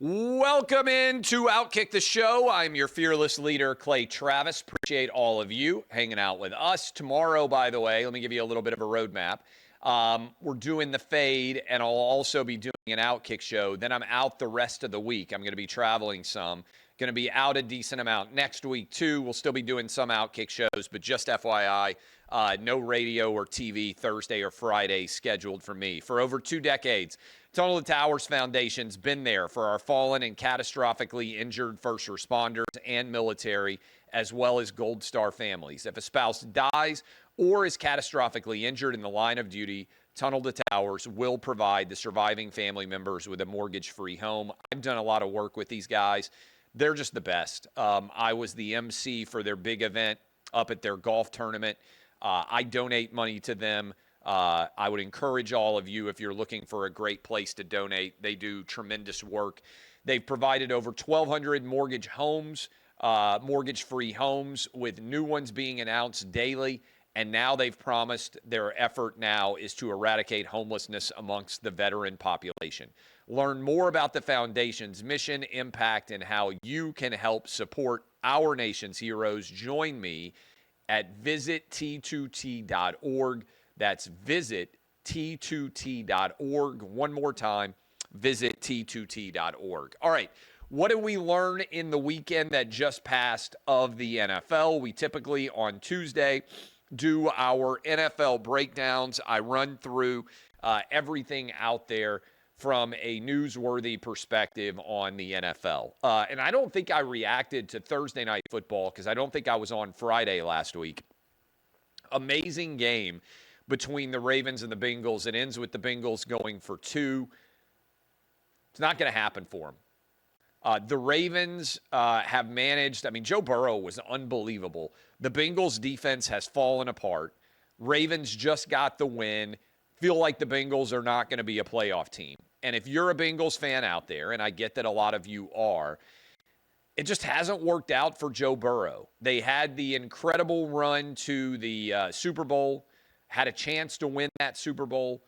Welcome into OutKick the show. I'm your fearless leader, Clay Travis. Appreciate all of you hanging out with us. Tomorrow, by the way, let me give you a little bit of a roadmap. We're doing the fade, and I'll also be doing an OutKick show. Then I'm out the rest of the week. I'm going to be traveling some. Going to be out a decent amount next week, too. We'll still be doing some OutKick shows, but just FYI, no radio or TV Thursday or Friday scheduled for me. For over 2 decades, Tunnel to Towers Foundation's been there for our fallen and catastrophically injured first responders and military, as well as Gold Star families. If a spouse dies or is catastrophically injured in the line of duty, Tunnel to Towers will provide the surviving family members with a mortgage-free home. I've done a lot of work with these guys. They're just the best. I was the MC for their big event up at their golf tournament. I donate money to them. I would encourage all of you, if you're looking for a great place to donate, they do tremendous work. They've provided over 1,200 mortgage homes, mortgage-free homes, with new ones being announced daily. And now they've promised their effort now is to eradicate homelessness amongst the veteran population. Learn more about the Foundation's mission, impact, and how you can help support our nation's heroes. Join me at visitt2t.org. That's visitt2t.org. One more time, visitt2t.org. All right, what did we learn in the weekend that just passed of the NFL? We typically, on Tuesday, do our NFL breakdowns. I run through everything out there from a newsworthy perspective on the NFL. And I don't think I reacted to Thursday Night Football because I don't think I was on Friday last week. Amazing game between the Ravens and the Bengals. It ends with the Bengals going for 2. It's not going to happen for them. The Ravens have managed. I mean, Joe Burrow was unbelievable. The Bengals' defense has fallen apart. Ravens just got the win. Feel like the Bengals are not going to be a playoff team. And if you're a Bengals fan out there, and I get that a lot of you are, it just hasn't worked out for Joe Burrow. They had the incredible run to the Super Bowl, had a chance to win that Super Bowl.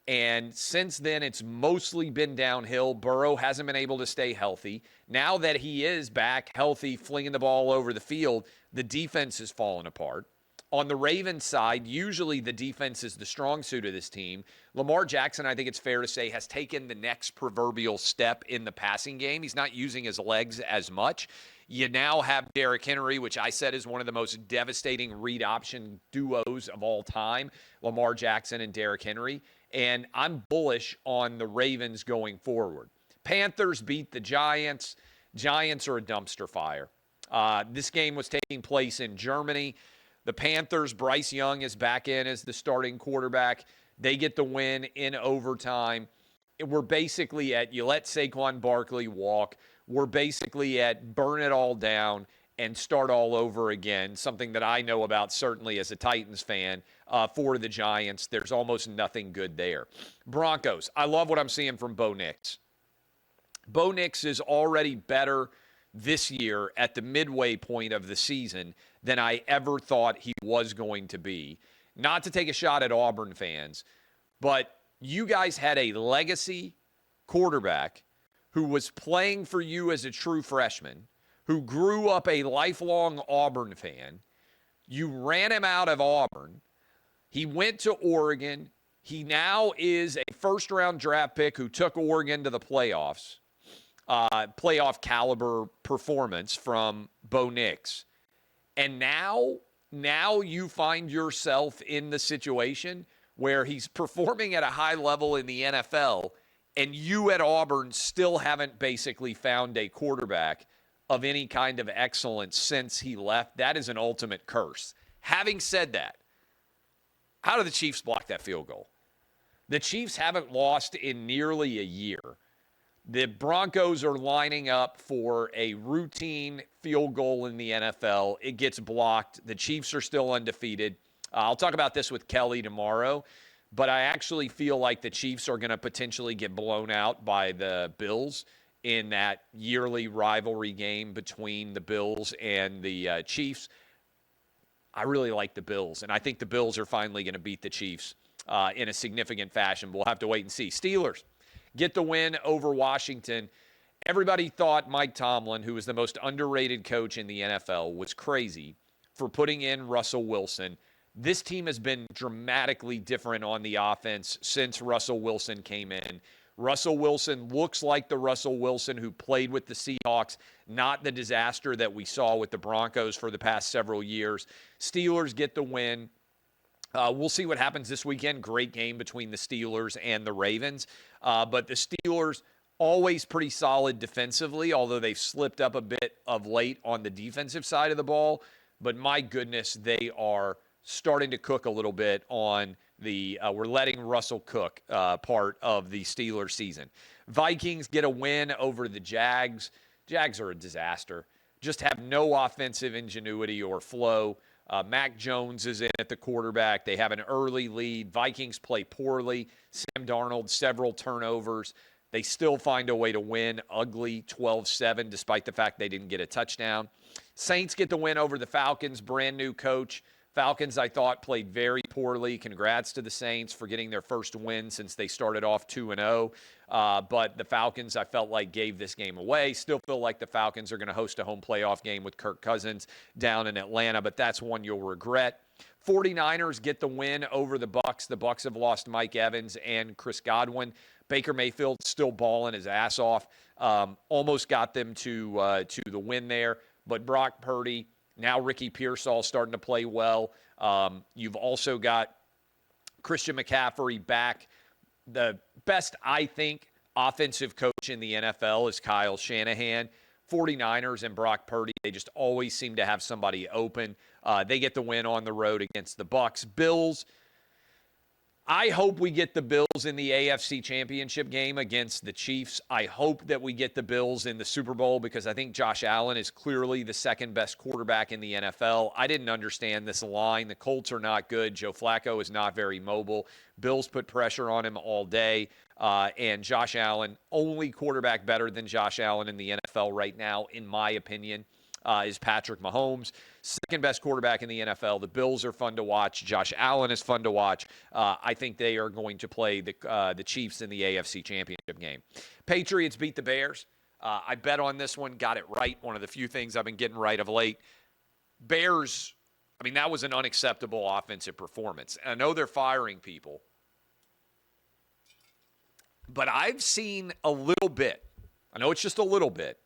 And since then, it's mostly been downhill. Burrow hasn't been able to stay healthy. Now that he is back healthy, flinging the ball over the field, the defense has fallen apart. On the Ravens side, usually the defense is the strong suit of this team. Lamar Jackson, I think it's fair to say, has taken the next proverbial step in the passing game. He's not using his legs as much. You now have Derrick Henry, which I said is one of the most devastating read option duos of all time, Lamar Jackson and Derrick Henry. And I'm bullish on the Ravens going forward. Panthers beat the Giants. Giants are a dumpster fire. This game was taking place in Germany. The Panthers, Bryce Young is back in as the starting quarterback. They get the win in overtime. We're basically at, you let Saquon Barkley walk. We're basically at burn it all down and start all over again, something that I know about certainly as a Titans fan for the Giants. There's almost nothing good there. Broncos, I love what I'm seeing from Bo Nix. Bo Nix is already better this year at the midway point of the season than I ever thought he was going to be. Not to take a shot at Auburn fans, but you guys had a legacy quarterback who was playing for you as a true freshman, who grew up a lifelong Auburn fan. You ran him out of Auburn. He went to Oregon. He now is a first-round draft pick who took Oregon to the playoffs. Playoff caliber performance from Bo Nix. And now you find yourself in the situation where he's performing at a high level in the NFL, and you at Auburn still haven't basically found a quarterback of any kind of excellence since he left. That is an ultimate curse. Having said that, how do the Chiefs block that field goal? The Chiefs haven't lost in nearly a year. The Broncos are lining up for a routine field goal in the NFL. It gets blocked. The Chiefs are still undefeated. I'll talk about this with Kelly tomorrow, but I actually feel like the Chiefs are going to potentially get blown out by the Bills in that yearly rivalry game between the Bills and the Chiefs. I really like the Bills, and I think the Bills are finally going to beat the Chiefs in a significant fashion. We'll have to wait and see. Steelers get the win over Washington. Everybody thought Mike Tomlin, who is the most underrated coach in the NFL, was crazy for putting in Russell Wilson. This team has been dramatically different on the offense since Russell Wilson came in. Russell Wilson looks like the Russell Wilson who played with the Seahawks, not the disaster that we saw with the Broncos for the past several years. Steelers get the win. We'll see what happens this weekend. Great game between the Steelers and the Ravens. But the Steelers, always pretty solid defensively, although they've slipped up a bit of late on the defensive side of the ball. But my goodness, they are starting to cook a little bit on the we're letting Russell cook part of the Steelers season. Vikings get a win over the Jags. Jags are a disaster. Just have no offensive ingenuity or flow. Mac Jones is in at the quarterback. They have an early lead. Vikings play poorly. Sam Darnold, several turnovers. They still find a way to win ugly 12-7 despite the fact they didn't get a touchdown. Saints get the win over the Falcons, brand new coach. Falcons, I thought, played very poorly. Congrats to the Saints for getting their first win since they started off 2-0. But the Falcons, I felt like, gave this game away. Still feel like the Falcons are going to host a home playoff game with Kirk Cousins down in Atlanta, but that's one you'll regret. 49ers get the win over the Bucks. The Bucks have lost Mike Evans and Chris Godwin. Baker Mayfield still balling his ass off. Almost got them to the win there. But Brock Purdy, now Ricky Pearsall starting to play well. You've also got Christian McCaffrey back. The best, I think, offensive coach in the NFL is Kyle Shanahan. 49ers and Brock Purdy, they just always seem to have somebody open. They get the win on the road against the Bucks. Bills, I hope we get the Bills in the AFC Championship game against the Chiefs. I hope that we get the Bills in the Super Bowl because I think Josh Allen is clearly the second best quarterback in the NFL. I didn't understand this line. The Colts are not good. Joe Flacco is not very mobile. Bills put pressure on him all day. And Josh Allen, only quarterback better than Josh Allen in the NFL right now, in my opinion, is Patrick Mahomes. Second best quarterback in the NFL. The Bills are fun to watch. Josh Allen is fun to watch. I think they are going to play the Chiefs in the AFC Championship game. Patriots beat the Bears. I bet on this one, got it right. One of the few things I've been getting right of late. Bears, I mean, that was an unacceptable offensive performance. And I know they're firing people. But I've seen a little bit. I know it's just a little bit.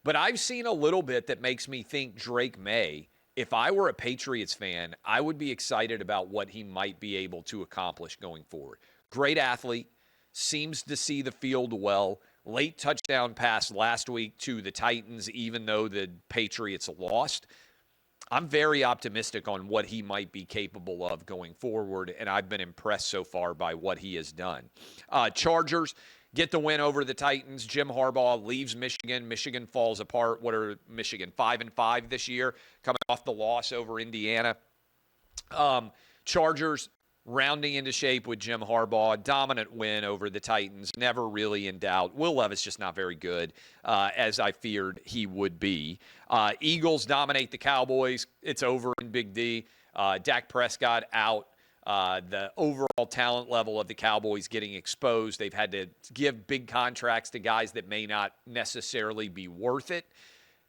But I've seen a little bit that makes me think Drake May, if I were a Patriots fan, I would be excited about what he might be able to accomplish going forward. Great athlete, seems to see the field well. Late touchdown pass last week to the Titans, even though the Patriots lost. I'm very optimistic on what he might be capable of going forward, and I've been impressed so far by what he has done. Chargers get the win over the Titans. Jim Harbaugh leaves Michigan. Michigan falls apart. What are Michigan, 5-5 this year, coming off the loss over Indiana? Chargers rounding into shape with Jim Harbaugh. Dominant win over the Titans. Never really in doubt. Will Levis just not very good, as I feared he would be. Eagles dominate the Cowboys. It's over in Big D. Dak Prescott out. The overall talent level of the Cowboys getting exposed. They've had to give big contracts to guys that may not necessarily be worth it.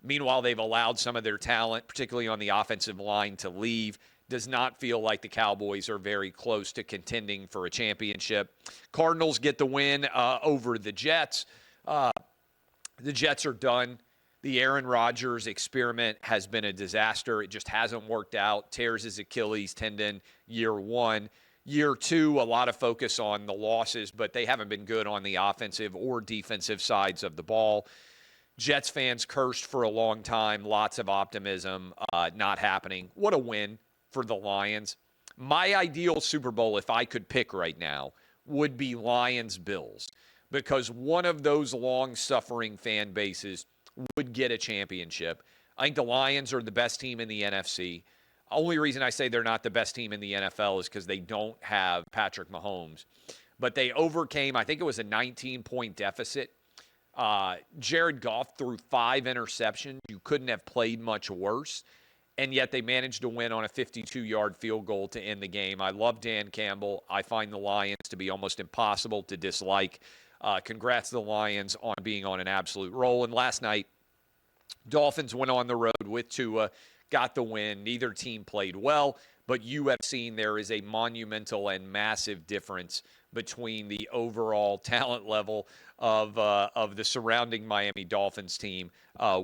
Meanwhile, they've allowed some of their talent, particularly on the offensive line, to leave. Does not feel like the Cowboys are very close to contending for a championship. Cardinals get the win over the Jets. The Jets are done. The Aaron Rodgers experiment has been a disaster. It just hasn't worked out. Tears his Achilles tendon year one. Year two, a lot of focus on the losses, but they haven't been good on the offensive or defensive sides of the ball. Jets fans cursed for a long time. Lots of optimism. Not happening. What a win for the Lions. My ideal Super Bowl, if I could pick right now, would be Lions-Bills, because one of those long-suffering fan bases would get a championship. I think the Lions are the best team in the NFC. Only reason I say they're not the best team in the NFL is because they don't have Patrick Mahomes. But they overcame, I think it was a 19-point deficit. Jared Goff threw 5 interceptions. You couldn't have played much worse. And yet they managed to win on a 52-yard field goal to end the game. I love Dan Campbell. I find the Lions to be almost impossible to dislike. Congrats to the Lions on being on an absolute roll. And last night, Dolphins went on the road with Tua, got the win. Neither team played well, but you have seen there is a monumental and massive difference between the overall talent level of the surrounding Miami Dolphins team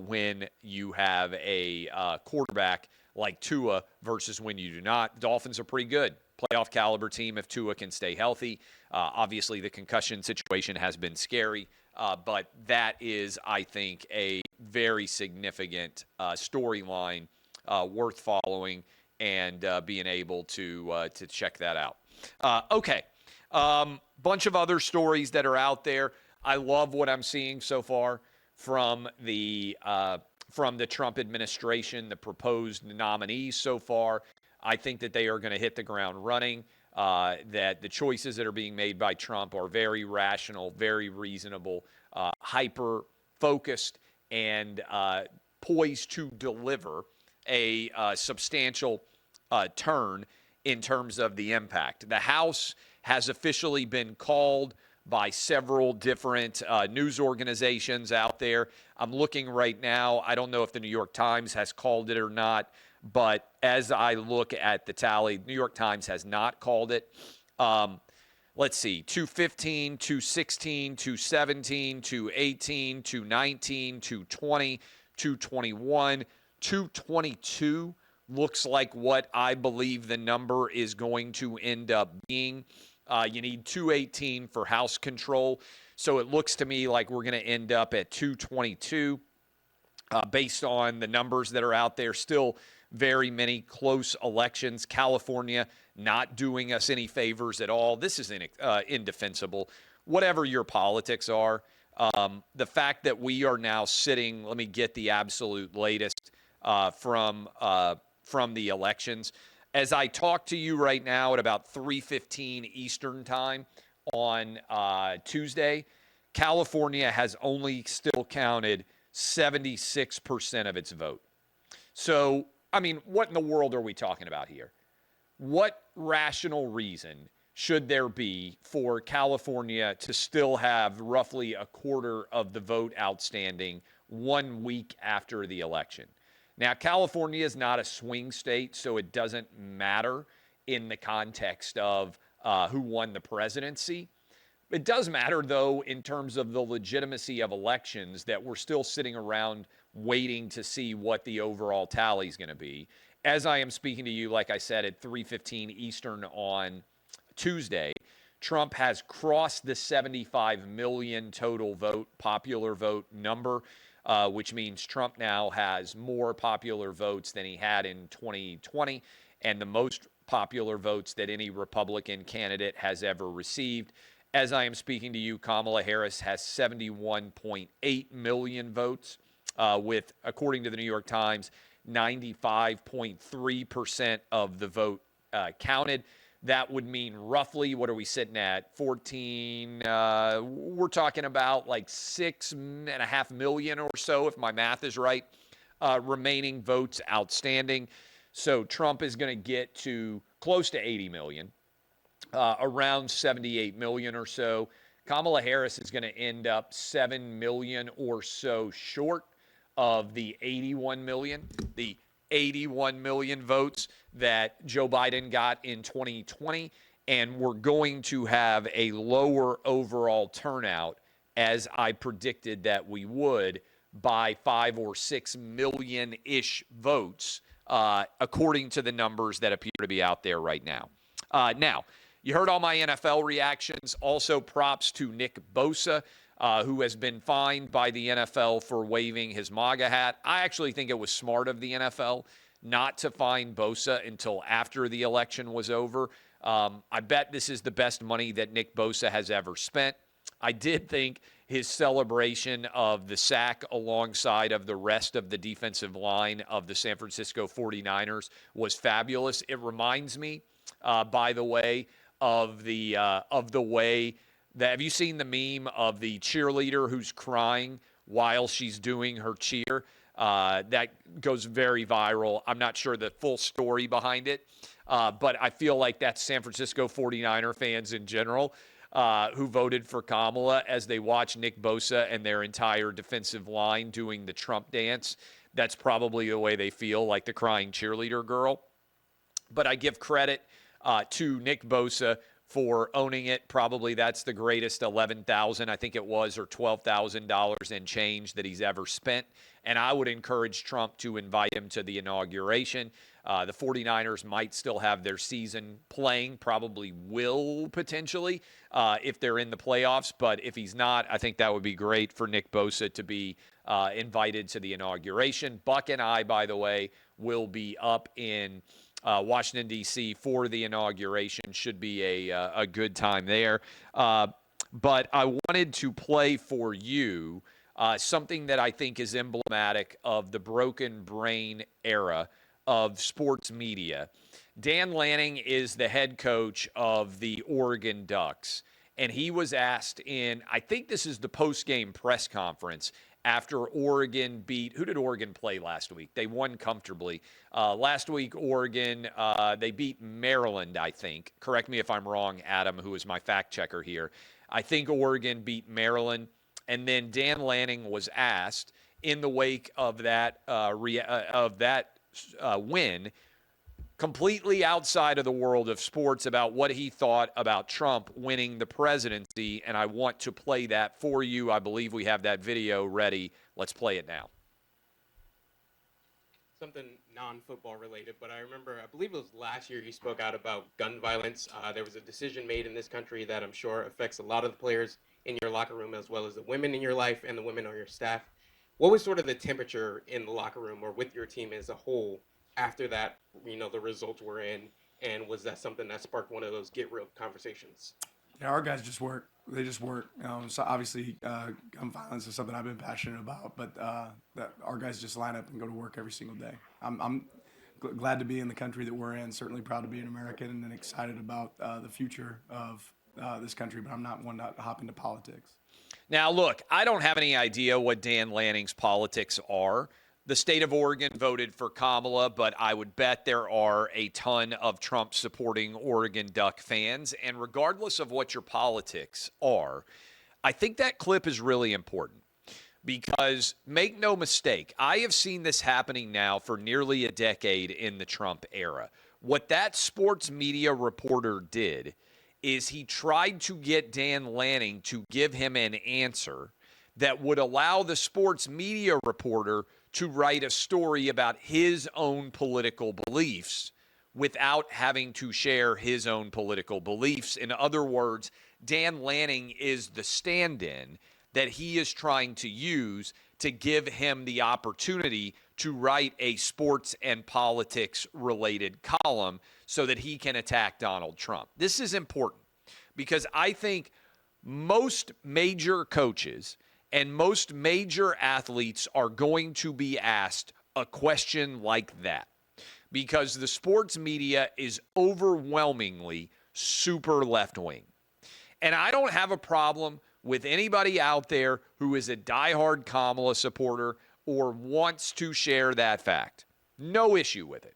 when you have a quarterback like Tua versus when you do not. Dolphins are pretty good. Playoff caliber team if Tua can stay healthy. Obviously, the concussion situation has been scary, but that is, I think, a very significant storyline worth following and being able to check that out. Okay, bunch of other stories that are out there. I love what I'm seeing so far from the Trump administration, the proposed nominees so far. I think that they are going to hit the ground running, that the choices that are being made by Trump are very rational, very reasonable, hyper-focused, and poised to deliver a substantial turn in terms of the impact. The House has officially been called by several different news organizations out there. I'm looking right now. I don't know if the New York Times has called it or not, but as I look at the tally, New York Times has not called it. Let's see, 215, 216, 217, 218, 219, 220, 221, 222 looks like what I believe the number is going to end up being. You need 218 for House control. So it looks to me like we're going to end up at 222 based on the numbers that are out there. Still very many close elections. California not doing us any favors at all. This is indefensible. Whatever your politics are, the fact that we are now sitting, let me get the absolute latest from the elections. As I talk to you right now at about 3:15 Eastern time on Tuesday, California has only still counted 76% of its vote. So, I mean, what in the world are we talking about here? What rational reason should there be for California to still have roughly a quarter of the vote outstanding 1 week after the election? Now, California is not a swing state, so it doesn't matter in the context of who won the presidency. It does matter, though, in terms of the legitimacy of elections, that we're still sitting around waiting to see what the overall tally is going to be. As I am speaking to you, like I said, at 3:15 Eastern on Tuesday, Trump has crossed the 75 million total vote, popular vote number, which means Trump now has more popular votes than he had in 2020 and the most popular votes that any Republican candidate has ever received. As I am speaking to you, Kamala Harris has 71.8 million votes with, according to the New York Times, 95.3% of the vote counted. That would mean roughly, what are we sitting at? 14, we're talking about like 6.5 million or so, if my math is right, remaining votes outstanding. So Trump is going to get to close to 80 million, around 78 million or so. Kamala Harris is going to end up 7 million or so short of the 81 million votes that Joe Biden got in 2020, and we're going to have a lower overall turnout, as I predicted that we would, by 5 or 6 million-ish votes, according to the numbers that appear to be out there right now. Now, you heard all my NFL reactions. Also, props to Nick Bosa, who has been fined by the NFL for waving his MAGA hat. I actually think it was smart of the NFL not to fine Bosa until after the election was over. I bet this is the best money that Nick Bosa has ever spent. I did think his celebration of the sack alongside of the rest of the defensive line of the San Francisco 49ers was fabulous. It reminds me, by the way, of the way that, have you seen the meme of the cheerleader who's crying while she's doing her cheer? That goes very viral. I'm not sure the full story behind it, but I feel like that's San Francisco 49er fans in general. who voted for Kamala as they watch Nick Bosa and their entire defensive line doing the Trump dance. That's probably the way they feel, like the crying cheerleader girl. But I give credit to Nick Bosa for owning it. Probably that's the greatest $11,000, I think it was, or $12,000 and change that he's ever spent. And I would encourage Trump to invite him to the inauguration. The 49ers might still have their season playing, probably will potentially if they're in the playoffs. But if he's not, I think that would be great for Nick Bosa to be invited to the inauguration. Buck and I, by the way, will be up in Washington, D.C. for the inauguration. Should be a good time there. But I wanted to play for you something that I think is emblematic of the broken brain era of sports media. Dan Lanning is the head coach of the Oregon Ducks, and he was asked in, I think this is the post-game press conference, after Oregon beat, who did Oregon play last week? They won comfortably. Last week, Oregon, they beat Maryland, I think. Correct me if I'm wrong, Adam, who is my fact checker here. I think Oregon beat Maryland. And then Dan Lanning was asked in the wake of that win, completely outside of the world of sports, about what he thought about Trump winning the presidency, and I want to play that for you. I believe we have that video ready. Let's play it now. Something non-football related, but I believe it was last year, he spoke out about gun violence. There was a decision made in this country that I'm sure affects a lot of the players in your locker room, as well as the women in your life and the women on your staff. What was sort of the temperature in the locker room or with your team as a whole after that, the results were in, and was that something that sparked one of those get real conversations? Yeah, our guys just work. They just work. So obviously, gun violence is something I've been passionate about, but that our guys just line up and go to work every single day. I'm glad to be in the country that we're in. Certainly proud to be an American, and excited about the future of this country. But I'm not one to hop into politics. Now, look, I don't have any idea what Dan Lanning's politics are. The state of Oregon voted for Kamala, but I would bet there are a ton of Trump-supporting Oregon Duck fans. And regardless of what your politics are, I think that clip is really important because, make no mistake, I have seen this happening now for nearly a decade in the Trump era. What that sports media reporter did is he tried to get Dan Lanning to give him an answer that would allow the sports media reporter to write a story about his own political beliefs without having to share his own political beliefs. In other words, Dan Lanning is the stand-in that he is trying to use to give him the opportunity to write a sports and politics-related column so that he can attack Donald Trump. This is important because I think most major coaches and most major athletes are going to be asked a question like that because the sports media is overwhelmingly super left-wing. And I don't have a problem with anybody out there who is a diehard Kamala supporter or wants to share that fact. No issue with it.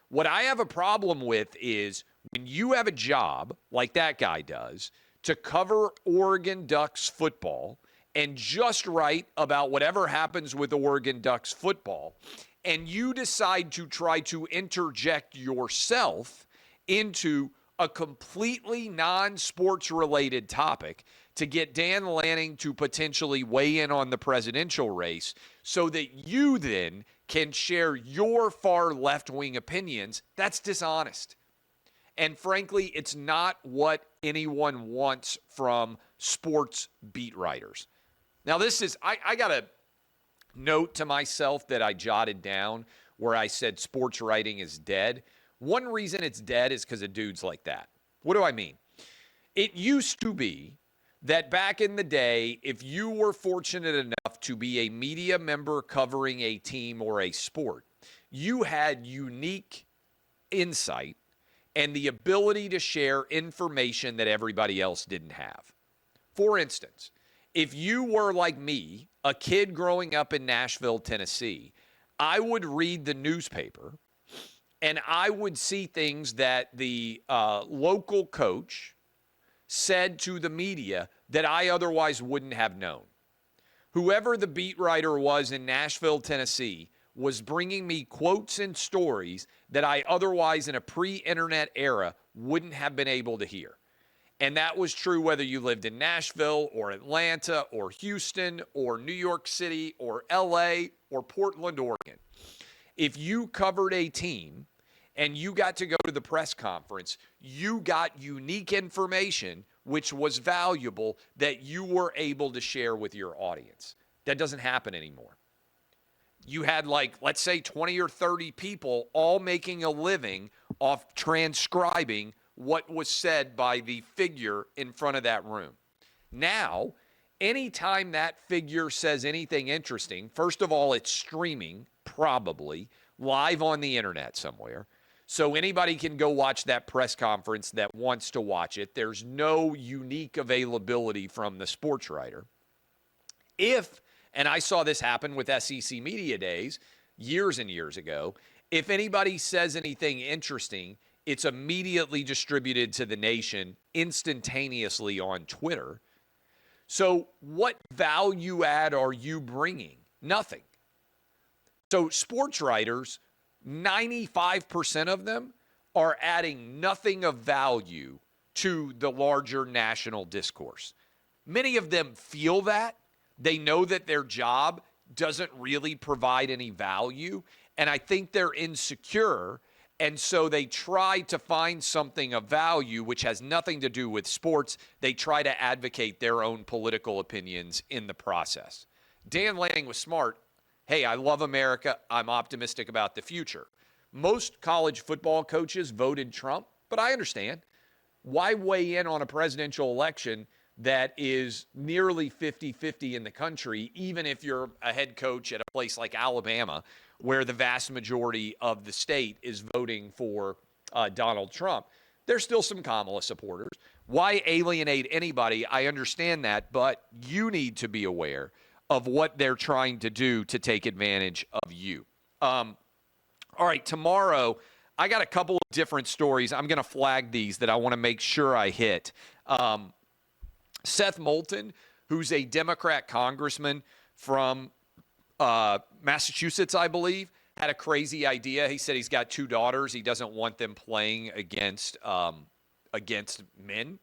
What I have a problem with is when you have a job like that guy does to cover Oregon Ducks football and just write about whatever happens with Oregon Ducks football, and you decide to try to interject yourself into a completely non-sports related topic to get Dan Lanning to potentially weigh in on the presidential race so that you then can share your far left-wing opinions, that's dishonest. And frankly, it's not what anyone wants from sports beat writers. Now, this is, I got a note to myself that I jotted down where I said sports writing is dead. One reason it's dead is because of dudes like that. What do I mean? It used to be that back in the day, if you were fortunate enough to be a media member covering a team or a sport, you had unique insight and the ability to share information that everybody else didn't have. For instance, if you were like me, a kid growing up in Nashville, Tennessee, I would read the newspaper and I would see things that the local coach said to the media that I otherwise wouldn't have known. Whoever the beat writer was in Nashville, Tennessee, was bringing me quotes and stories that I otherwise in a pre-internet era wouldn't have been able to hear. And that was true whether you lived in Nashville or Atlanta or Houston or New York City or LA or Portland, Oregon. If you covered a team and you got to go to the press conference, you got unique information which was valuable that you were able to share with your audience. That doesn't happen anymore. You had let's say 20 or 30 people all making a living off transcribing what was said by the figure in front of that room. Now, anytime that figure says anything interesting, first of all, it's streaming, probably, live on the internet somewhere. So anybody can go watch that press conference that wants to watch it. There's no unique availability from the sports writer. And I saw this happen with SEC Media Days years and years ago, if anybody says anything interesting, it's immediately distributed to the nation instantaneously on Twitter. So what value add are you bringing? Nothing. So sports writers, 95% of them are adding nothing of value to the larger national discourse. Many of them feel that. They know that their job doesn't really provide any value, and I think they're insecure, and so they try to find something of value which has nothing to do with sports. They try to advocate their own political opinions in the process. Dan Lanning was smart. Hey, I love America. I'm optimistic about the future. Most college football coaches voted Trump, but I understand. Why weigh in on a presidential election that is nearly 50-50 in the country, even if you're a head coach at a place like Alabama, where the vast majority of the state is voting for Donald Trump? There's still some Kamala supporters. Why alienate anybody? I understand that, but you need to be aware of what they're trying to do to take advantage of you. All right, tomorrow, I got a couple of different stories. I'm going to flag these that I want to make sure I hit. Seth Moulton, who's a Democrat congressman from Massachusetts, I believe, had a crazy idea. He said he's got two daughters. He doesn't want them playing against men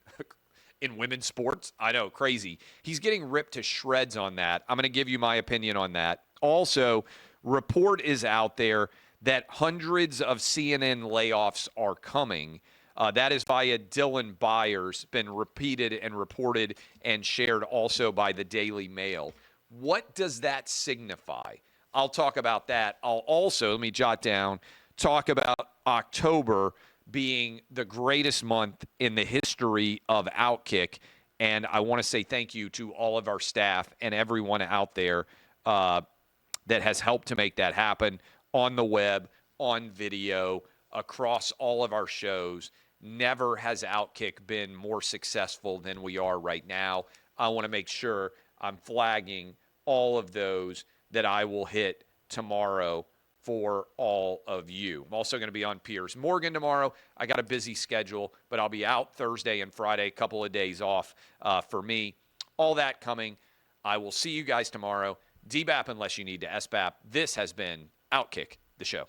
in women's sports. I know, crazy. He's getting ripped to shreds on that. I'm going to give you my opinion on that. Also, report is out there that hundreds of CNN layoffs are coming. That is via Dylan Byers, been repeated and reported and shared also by the Daily Mail. What does that signify? I'll talk about that. I'll also, let me jot down, talk about October being the greatest month in the history of OutKick. And I want to say thank you to all of our staff and everyone out there that has helped to make that happen on the web, on video, across all of our shows. Never has OutKick been more successful than we are right now. I want to make sure I'm flagging all of those that I will hit tomorrow for all of you. I'm also going to be on Piers Morgan tomorrow. I got a busy schedule, but I'll be out Thursday and Friday, a couple of days off for me. All that coming. I will see you guys tomorrow. DBAP unless you need to SBAP. This has been OutKick, the show.